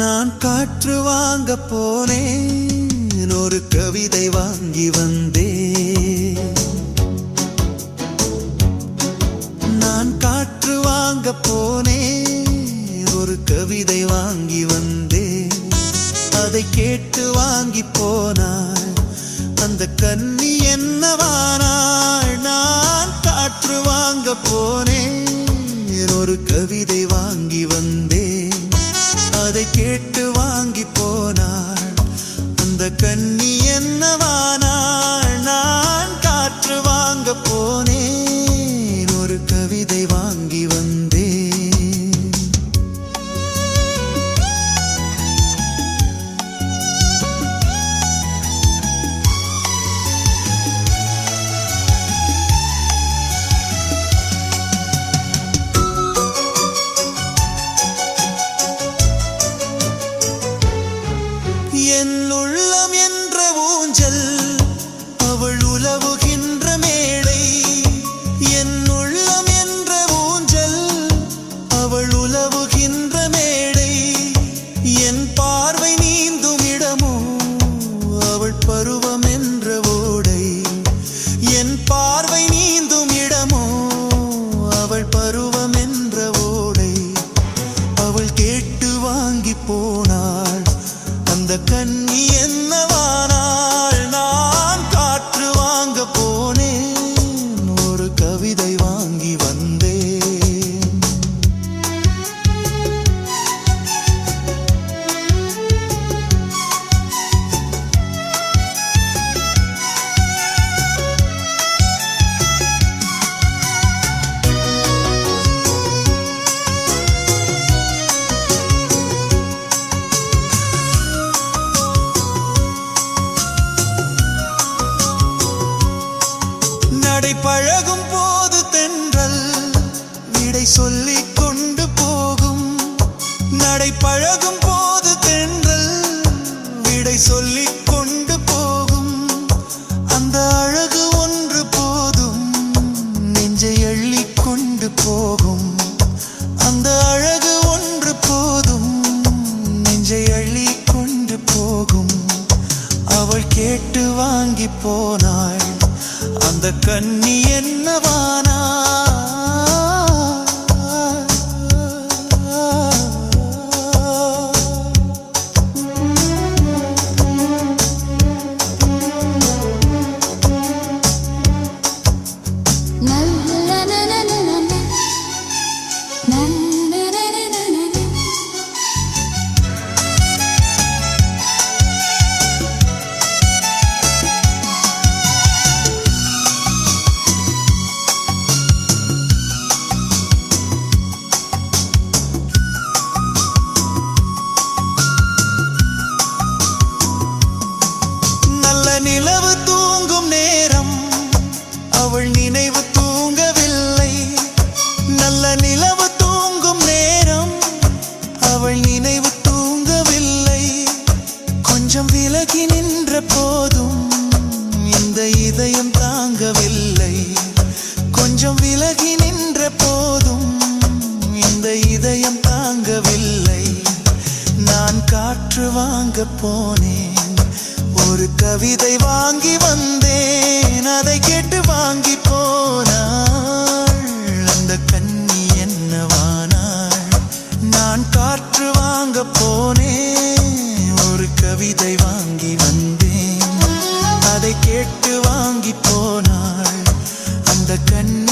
நான் காற்று வாங்க போனேன், ஒரு கவிதை வாங்கி வந்தேன். நான் காற்று வாங்க போனேன், ஒரு கவிதை வாங்கி வந்தேன். அதை கேட்டு வாங்கி போனாள் அந்த கன்னி என்னவானாள். நான் காற்று வாங்க போனேன், ஒரு கவிதை வாங்கி வந்தேன். அதை கேட்டு வாங்கி போனாள் அந்த கன்னி என்னவானாள். நான் காற்று வாங்க போனேன், ஒரு கவிதை வாங்கி வந்தேன். என் உள்ளம் என்ற ஊஞ்சல், அவள் உலவுகின்ற மேடை. என் உள்ளம் என்ற ஊஞ்சல், அவள் உலவுகின்ற மேடை. என் பார்வை நீந்தும் இடமோ அவள் பருவம் என்ற ஓடை. என் பார்வை நீந்தும் இடமோ அவள் பருவம் என்ற ஓடை. அவள் கேட்டு வாங்கி போனாள் அந்த கன்னி என்னவானாள். நான் காற்று வாங்க போனேன், ஒரு கவிதை வாங்கி வந்தேன். நடை பழகும் போது தென்றல் விடை சொல்லிக் கொண்டு போகும். நடை பழகும் போது தென்றல் விடை சொல்லிக் கொண்டு போகும். அந்த அழகு ஒன்று போதும் நெஞ்சை அள்ளிக் கொண்டு போகும். அந்த அழகு ஒன்று போதும் நெஞ்சை அள்ளிக் கொண்டு போகும். அவள் கேட்டு வாங்கி போனாள் அந்த கன்னி என்னவானா. நிலவு தூங்கும் நேரம் அவள் நினைவு தூங்கவில்லை. நல்ல நிலவு தூங்கும் நேரம் அவள் நினைவு தூங்கவில்லை. கொஞ்சம் விலகி நின்ற போதும் இந்த இதயம் தாங்கவில்லை. கொஞ்சம் விலகி நின்ற போதும் இந்த இதயம் தாங்கவில்லை. நான் காற்று வாங்க போனேன், ஒரு கவிதை வாங்கி வந்தேன். அதை கேட்டு வாங்கி போனாள் அந்த கன்னி என்னவானாள். நான் காற்று வாங்க போனேன், ஒரு கவிதை வாங்கி வந்தேன். அதை கேட்டு வாங்கி போனாள் அந்த கன்னி